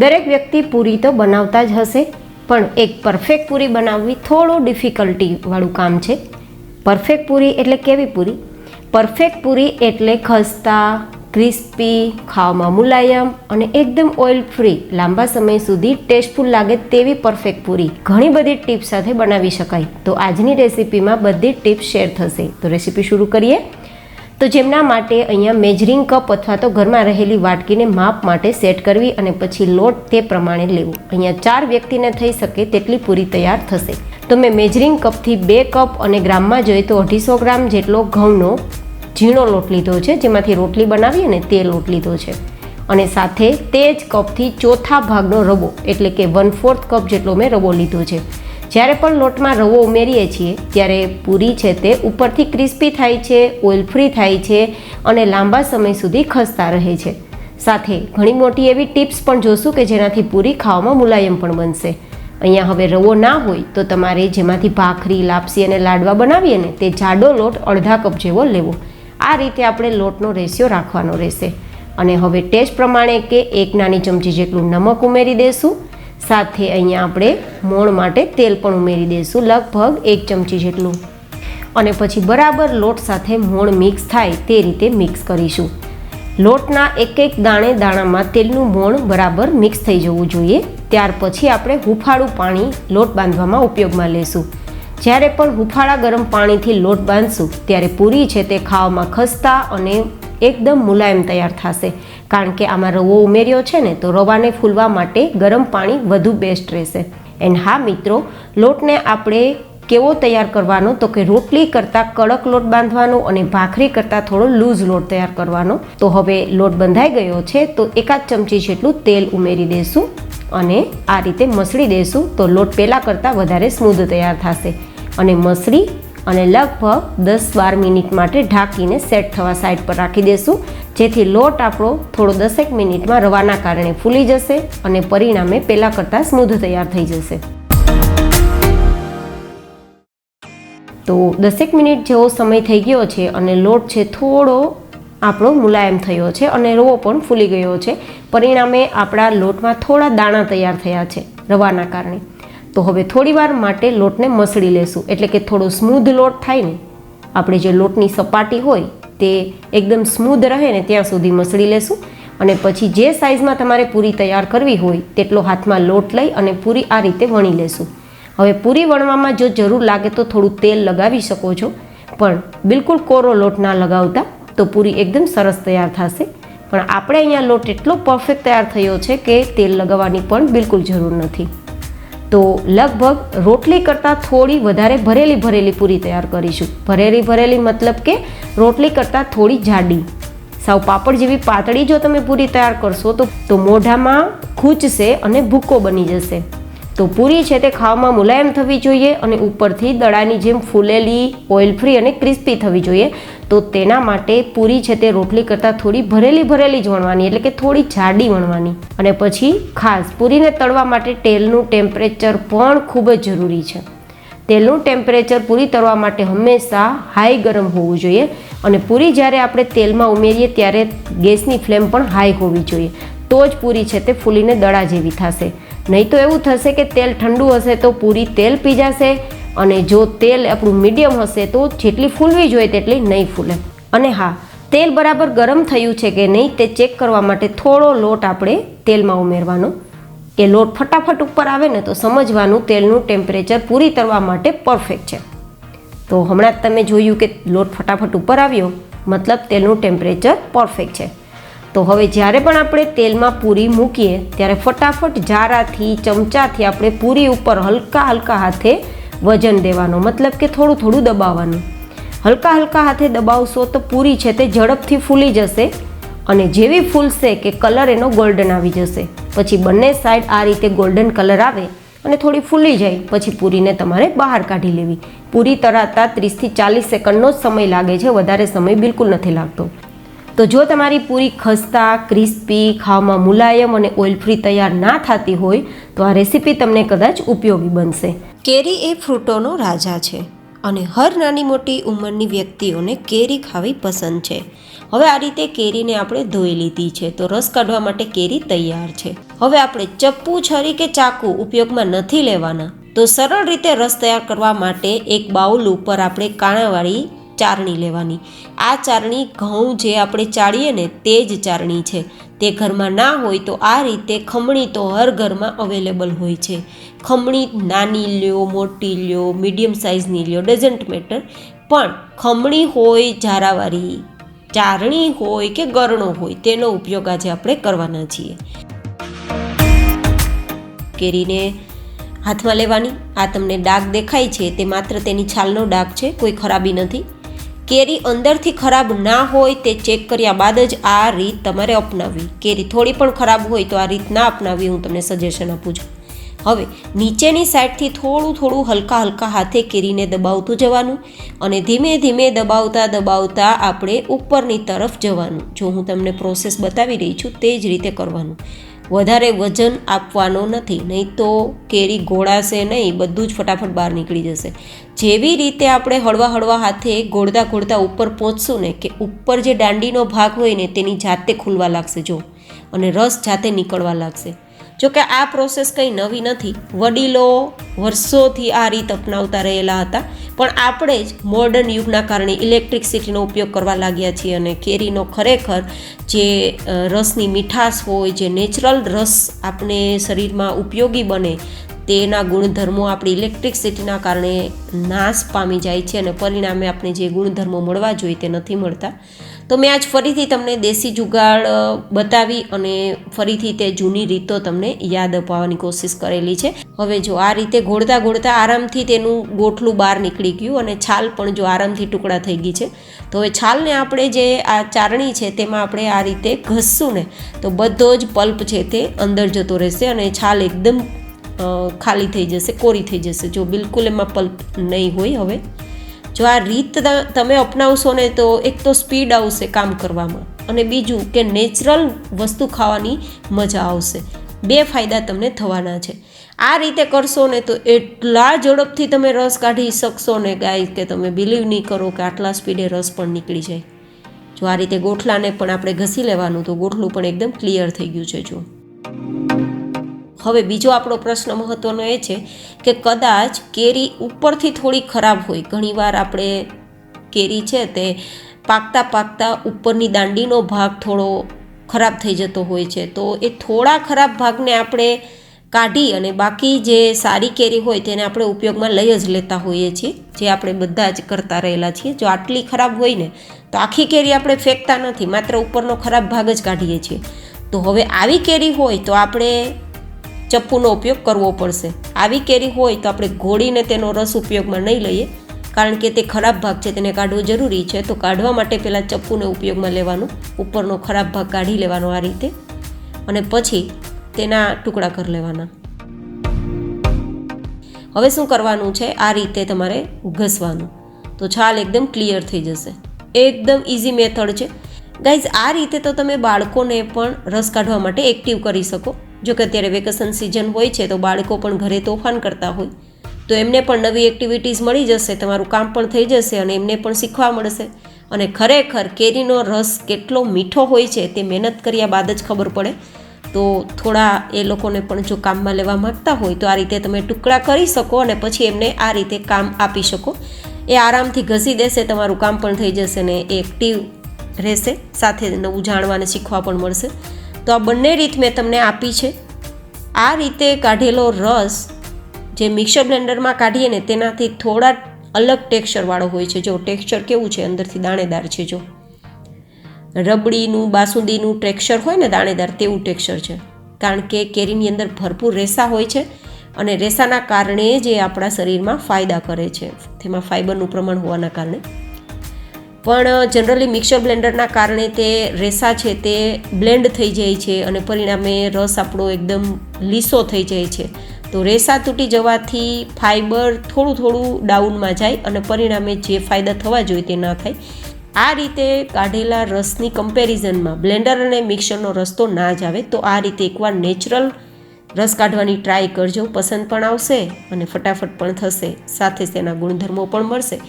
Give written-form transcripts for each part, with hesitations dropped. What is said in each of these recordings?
દરેક વ્યક્તિ પૂરી તો બનાવતા જ હશે, પણ એક પરફેક્ટ પૂરી બનાવવી થોડું ડિફિકલ્ટીવાળું કામ છે. પરફેક્ટ પૂરી એટલે કેવી પૂરી? પરફેક્ટ પૂરી એટલે ખસ્તા, ક્રિસ્પી, ખાવામાં મુલાયમ અને એકદમ ઓઇલ ફ્રી, લાંબા સમય સુધી ટેસ્ટફુલ લાગે તેવી પરફેક્ટ પૂરી ઘણી બધી ટિપ્સ સાથે બનાવી શકાય. તો આજની રેસીપીમાં બધી ટિપ્સ શેર થશે. તો રેસીપી શરૂ કરીએ. તો જેમના માટે અહીંયા મેજરિંગ કપ અથવા તો ઘરમાં રહેલી વાટકીને માપ માટે સેટ કરવી અને પછી લોટ તે પ્રમાણે લેવું. અહીંયા 4 વ્યક્તિને થઈ શકે તેટલી પૂરી તૈયાર થશે. તો મેં મેજરિંગ કપથી 2 કપ અને ગ્રામમાં જોઈએ તો 250 ગ્રામ જેટલો ઘઉંનો ઝીણો લોટ લીધો છે, જેમાંથી રોટલી બનાવીએ ને તે લોટ લીધો છે. અને સાથે તે જ કપથી ચોથા ભાગનો રવો એટલે કે 1/4 કપ જેટલો મેં રવો લીધો છે. જ્યારે પણ લોટમાં રવો ઉમેરીએ છીએ ત્યારે પૂરી છે તે ઉપરથી ક્રિસ્પી થાય છે, ઓઇલ ફ્રી થાય છે અને લાંબા સમય સુધી ખસ્તા રહે છે. સાથે ઘણી મોટી એવી ટિપ્સ પણ જોશું કે જેનાથી પૂરી ખાવામાં મુલાયમ પણ બનશે. અહીંયા હવે રવો ના હોય તો તમારે જેમાંથી ભાખરી, લાપસી અને લાડવા બનાવીએ ને તે જાડો લોટ અડધા કપ જેવો લેવો. આ રીતે આપણે લોટનો રેશિયો રાખવાનો રહેશે. અને હવે ટેસ્ટ પ્રમાણે કે 1 નાની ચમચી જેટલું નમક ઉમેરી દઈશું. સાથે અહીંયા આપણે મોણ માટે તેલ પણ ઉમેરી દઈશું, લગભગ 1 ચમચી જેટલું. અને પછી બરાબર લોટ સાથે મોણ મિક્સ થાય તે રીતે મિક્સ કરીશું. લોટના એક દાણામાં તેલનું મોણ બરાબર મિક્સ થઈ જવું જોઈએ. ત્યાર પછી આપણે હુંફાળું પાણી લોટ બાંધવામાં ઉપયોગમાં લેશું. જ્યારે પણ હુંફાળા ગરમ પાણીથી લોટ બાંધશું ત્યારે પૂરી છે તે ખાવામાં ખસ્તા અને એકદમ મુલાયમ તૈયાર થશે. કારણ કે આમાં રવો ઉમેર્યો છે ને, તો રવાને ફૂલવા માટે ગરમ પાણી વધુ બેસ્ટ રહેશે. એન્ડ હા મિત્રો, લોટને આપણે કેવો તૈયાર કરવાનો તો કે રોટલી કરતાં કડક લોટ બાંધવાનો અને ભાખરી કરતાં થોડો લૂઝ લોટ તૈયાર કરવાનો. તો હવે લોટ બંધાઈ ગયો છે તો 1 ચમચી જેટલું તેલ ઉમેરી દઈશું અને આ રીતે મસળી દઈશું. તો લોટ પહેલાં કરતાં વધારે સ્મૂધ તૈયાર થશે. અને મસળી અને લગભગ 10-12 મિનિટ માટે ઢાંકીને સેટ થવા સાઈડ પર રાખી દઈશું, જેથી લોટ આપણો થોડો 10 મિનિટમાં રવાના કારણે ફૂલી જશે અને પરિણામે પહેલાં કરતાં સ્મૂધ તૈયાર થઈ જશે. તો 10 મિનિટ જેવો સમય થઈ ગયો છે અને લોટ છે થોડો આપણો મુલાયમ થયો છે અને રવો પણ ફૂલી ગયો છે. પરિણામે આપણા લોટમાં થોડા દાણા તૈયાર થયા છે રવાના કારણે. તો હવે થોડીવાર માટે લોટને મસળી લેશું, એટલે કે થોડો સ્મૂધ લોટ થાય ને, આપણે જે લોટની સપાટી હોય તે એકદમ સ્મૂધ રહે ને ત્યાં સુધી મસળી લેશું. અને પછી જે સાઇઝમાં તમારે પૂરી તૈયાર કરવી હોય તેટલો હાથમાં લોટ લઈ અને પૂરી આ રીતે વણી લેશું. હવે પૂરી વણવામાં જો જરૂર લાગે તો થોડું તેલ લગાવી શકો છો, પણ બિલકુલ કોરો લોટ ના લગાવતા, તો પૂરી એકદમ સરસ તૈયાર થશે. પણ આપણે અહીંયા લોટ એટલો પરફેક્ટ તૈયાર થયો છે કે તેલ લગાવવાની પણ બિલકુલ જરૂર નથી. તો લગભગ રોટલી કરતાં થોડી વધારે ભરેલી પૂરી તૈયાર કરીશું. ભરેલી મતલબ કે રોટલી કરતાં થોડી જાડી, સાવ પાપડ જેવી પાતળી જો તમે પૂરી તૈયાર કરશો તો મોઢામાં ખૂંચશે અને ભૂકો બની જશે. તો પૂરી છે તે ખાવામાં મુલાયમ થવી જોઈએ અને ઉપરથી દડાની જેમ ફૂલેલી, ઓઇલ ફ્રી અને ક્રિસ્પી થવી જોઈએ. તો તેના માટે પૂરી છે તે રોટલી કરતાં થોડી ભરેલી જ વણવાની, એટલે કે થોડી જાડી વણવાની. અને પછી ખાસ પૂરીને તળવા માટે તેલનું ટેમ્પરેચર પણ ખૂબ જ જરૂરી છે. તેલનું ટેમ્પરેચર પૂરી તળવા માટે હંમેશા હાઈ ગરમ હોવું જોઈએ. અને પૂરી જ્યારે આપણે તેલમાં ઉમેરીએ ત્યારે ગેસની ફ્લેમ પણ હાઈ હોવી જોઈએ. તો જ પૂરી છે તે ફૂલીને દડા જેવી થશે. નહીં તો એવું થશે કે તેલ ઠંડુ હશે તો પૂરી તેલ પી જશે, અને જો તેલ આપણું મીડિયમ હશે તો જેટલી ફૂલવી જોઈએ તેટલી નહીં ફૂલે. અને હા, તેલ બરાબર ગરમ થયું છે કે નહીં તે ચેક કરવા માટે થોડો લોટ આપણે તેલમાં ઉમેરવાનો. એ લોટ ફટાફટ ઉપર આવે ને તો સમજવાનું તેલનું ટેમ્પરેચર પૂરી તળવા માટે પરફેક્ટ છે. તો હમણાં જ તમે જોયું કે લોટ ફટાફટ ઉપર આવ્યો, મતલબ તેલનું ટેમ્પરેચર પરફેક્ટ છે. તો હવે જ્યારે પણ આપણે તેલમાં પૂરી મૂકીએ ત્યારે ફટાફટ જારાથી, ચમચાથી આપણે પૂરી ઉપર હલકા હાથે વજન દેવાનો, મતલબ કે થોડું દબાવવાનું. હલકા હાથે દબાવશો તો પૂરી છે તે ઝડપથી ફૂલી જશે અને જેવી ફૂલશે કે કલર એનો ગોલ્ડન આવી જશે. પછી બંને સાઈડ આ રીતે ગોલ્ડન કલર આવે અને થોડી ફૂલી જાય પછી પૂરીને તમારે બહાર કાઢી લેવી. પૂરી તળાતા 30 થી 40 સેકન્ડનો જ સમય લાગે છે, વધારે સમય બિલકુલ નથી લાગતો. તો જો તમારી પૂરી ખસ્તા, ક્રિસ્પી, ખાવામાં મુલાયમ અને ઓઇલ ફ્રી તૈયાર ના થતી હોય તો આ રેસીપી તમને કદાચ ઉપયોગી બનશે. કેરી એ ફ્રૂટોનો રાજા છે અને હર નાની મોટી ઉંમરની વ્યક્તિઓને કેરી ખાવી પસંદ છે. હવે આ રીતે કેરીને આપણે ધોઈ લીધી છે તો રસ કાઢવા માટે કેરી તૈયાર છે. હવે આપણે ચપ્પુ, છરી કે ચાકુ ઉપયોગમાં નથી લેવાના. તો સરળ રીતે રસ તૈયાર કરવા માટે એક બાઉલ ઉપર આપણે કાણાવાળી ચારણી લેવાની. આ ચારણી ઘઉં જે આપણે ચાળીએ ને તે જ ચારણી છે. તે ઘરમાં ના હોય તો આ રીતે ખમણી તો હર ઘરમાં અવેલેબલ હોય છે. ખમણી નાની લ્યો, મોટી લ્યો, મીડિયમ સાઇઝની લ્યો, ડઝન્ટ મેટર, પણ ખમણી હોય, જારાવાળી ચારણી હોય કે ગરણો હોય, તેનો ઉપયોગ આજે આપણે કરવાના છીએ. કેરીને હાથમાં લેવાની. આ તમને ડાઘ દેખાય છે તે માત્ર તેની છાલનો ડાઘ છે, કોઈ ખરાબી નથી. કેરી અંદરથી ખરાબ ના હોય તે ચેક કર્યા બાદ જ આ રીત તમારે અપનાવવી. કેરી થોડી પણ ખરાબ હોય તો આ રીત ના અપનાવવી, હું તમને સજેશન આપું છું. હવે નીચેની સાઈડથી થોડું હલકા હાથે કેરીને દબાવતું જવાનું અને ધીમે ધીમે દબાવતા આપણે ઉપરની તરફ જવાનું. જો હું તમને પ્રોસેસ બતાવી રહી છું તે જ રીતે કરવાનું. વધારે વજન આપવાનો નથી, નહીં તો કેરી ગોળાશે નહીં, બધું જ ફટાફટ બહાર નીકળી જશે. જેવી રીતે આપણે હળવા હાથે ગોળતા ઉપર પહોંચશું ને કે ઉપર જે દાંડીનો ભાગ હોય ને તેની જાતે ખુલવા લાગશે જો, અને રસ જાતે નીકળવા લાગશે. જોકે આ પ્રોસેસ કંઈ નવી નથી, વડીલો વર્ષોથી આ રીત અપનાવતા રહેલા હતા, પણ આપણે જ મોડર્ન યુગના કારણે ઇલેક્ટ્રિસિટીનો ઉપયોગ કરવા લાગ્યા છીએ અને કેરીનો ખરેખર જે રસની મીઠાશ હોય, જે નેચરલ રસ આપણે શરીરમાં ઉપયોગી બને તેના ગુણધર્મો આપણી ઇલેક્ટ્રિસિટીના કારણે નાશ પામી જાય છે અને પરિણામે આપણે જે ગુણધર્મો મળવા જોઈએ તે નથી મળતા. તો મેં આજ ફરીથી તમને દેશી જુગાડ બતાવી અને ફરીથી તે જૂની રીતો તમને યાદ અપાવવાની કોશિશ કરેલી છે. હવે જો આ રીતે ગોળતા આરામથી તેનું ગોઠલું બહાર નીકળી ગયું અને છાલ પણ જો આરામથી ટુકડા થઈ ગઈ છે. તો હવે છાલને આપણે જે આ ચારણી છે તેમાં આપણે આ રીતે ઘસશું ને તો બધો જ પલ્પ છે તે અંદર જતો રહેશે અને છાલ એકદમ ખાલી થઈ જશે, કોરી થઈ જશે. જો બિલકુલ એમાં પલ્પ નહીં હોય. હવે જો આ રીત તમે અપનાવશો ને તો એક તો સ્પીડ આવશે કામ કરવામાં અને બીજું કે નેચરલ વસ્તુ ખાવાની મજા આવશે. બે ફાયદા તમને થવાના છે. આ રીતે કરશો ને તો એટલા ઝડપથી તમે રસ કાઢી શકશો ને ગાઈસ કે તમે બિલીવ નહીં કરો કે આટલા સ્પીડે રસ પણ નીકળી જાય. જો આ રીતે ગોઠલાને પણ આપણે ઘસી લેવાનું તો ગોઠલું પણ એકદમ ક્લિયર થઈ ગયું છે. જો હવે બીજો આપણો પ્રશ્ન મહત્વનો એ છે કે કદાચ કેરી ઉપરથી થોડી ખરાબ હોય. ઘણીવાર આપણે કેરી છે તે પાકતા ઉપરની દાંડીનો ભાગ થોડો ખરાબ થઈ જતો હોય છે. તો એ થોડા ખરાબ ભાગને આપણે કાઢી અને બાકી જે સારી કેરી હોય તેને આપણે ઉપયોગમાં લઈ જ લેતા હોઈએ છીએ, જે આપણે બધા જ કરતા રહેલા છીએ. જો આટલી ખરાબ હોય ને તો આખી કેરી આપણે ફેંકતા નથી, માત્ર ઉપરનો ખરાબ ભાગ જ કાઢીએ છીએ. તો હવે આવી કેરી હોય તો આપણે ચપ્પુનો ઉપયોગ કરવો પડશે. આવી કેરી હોય તો આપણે ઘોળીને તેનો રસ ઉપયોગમાં નહીં લઈએ, કારણ કે તે ખરાબ ભાગ છે તેને કાઢવો જરૂરી છે. તો કાઢવા માટે પહેલાં ચપ્પુને ઉપયોગમાં લેવાનું, ઉપરનો ખરાબ ભાગ કાઢી લેવાનો આ રીતે અને પછી તેના ટુકડા કરી લેવાના. હવે શું કરવાનું છે, આ રીતે તમારે ઘસવાનું તો છાલ એકદમ ક્લિયર થઈ જશે. એકદમ ઇઝી મેથડ છે ગાઈઝ. આ રીતે તો તમે બાળકોને પણ રસ કાઢવા માટે એક્ટિવ કરી શકો. જો કે અત્યારે વેકેશન સિઝન હોય છે તો બાળકો પણ ઘરે તોફાન કરતા હોય તો એમને પણ નવી એક્ટિવિટીઝ મળી જશે, તમારું કામ પણ થઈ જશે અને એમને પણ શીખવા મળશે. અને ખરેખર કેરીનો રસ કેટલો મીઠો હોય છે તે મહેનત કર્યા બાદ જ ખબર પડે. તો થોડા એ લોકોને પણ જો કામમાં લેવા માગતા હોય તો આ રીતે તમે ટુકડા કરી શકો અને પછી એમને આ રીતે કામ આપી શકો. એ આરામથી ઘસી દેશે, તમારું કામ પણ થઈ જશે ને એ એક્ટિવ રહેશે, સાથે નવું જાણવા અને શીખવા પણ મળશે. તો આ બંને રીત મેં તમને આપી છે. આ રીતે કાઢેલો રસ જે મિક્સર બ્લેન્ડરમાં કાઢીએ ને તેનાથી થોડા અલગ ટેક્સચરવાળો હોય છે. જો ટેક્સચર કેવું છે, અંદરથી દાણેદાર છે. જો રબડીનું બાસુંદીનું ટેક્સચર હોય ને દાણેદાર, તેવું ટેક્સચર છે. કારણ કે કેરીની અંદર ભરપૂર રેસા હોય છે અને રેસાના કારણે જે આપણા શરીરમાં ફાયદા કરે છે, તેમાં ફાઇબરનું પ્રમાણ હોવાના કારણે. પણ જનરલી મિક્સર બ્લેન્ડરના કારણે તે રેસા છે તે બ્લેન્ડ થઈ જાય છે અને પરિણામે રસ આપણો એકદમ લીસો થઈ જાય છે. તો રેસા તૂટી જવાથી ફાઇબર થોડું ડાઉનમાં જાય અને પરિણામે જે ફાયદા થવા જોઈએ તે ના થાય. આ રીતે કાઢેલા રસની કમ્પેરિઝનમાં બ્લેન્ડર અને મિક્સરનો રસ તો ના જ આવે. તો આ રીતે એકવાર નેચરલ રસ કાઢવાની ટ્રાય કરજો, પસંદ પણ આવશે અને ફટાફટ પણ થશે, સાથે તેના ગુણધર્મો પણ મળશે.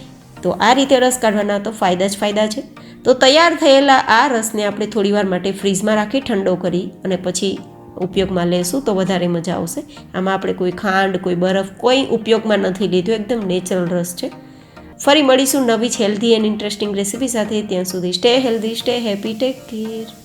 તો આ રીતે રસ કાઢવાના તો ફાયદા જ ફાયદા છે. તો તૈયાર થયેલા આ રસને આપણે થોડીવાર માટે ફ્રીઝમાં રાખી ઠંડો કરી અને પછી ઉપયોગમાં લેશું તો વધારે મજા આવશે. આમાં આપણે કોઈ ખાંડ, કોઈ બરફ, કોઈ ઉપયોગમાં નથી લીધું, એકદમ નેચરલ રસ છે. ફરી મળીશું નવી જ હેલ્ધી એન્ડ ઇન્ટરેસ્ટિંગ રેસીપી સાથે. ત્યાં સુધી stay healthy, stay happy, take care.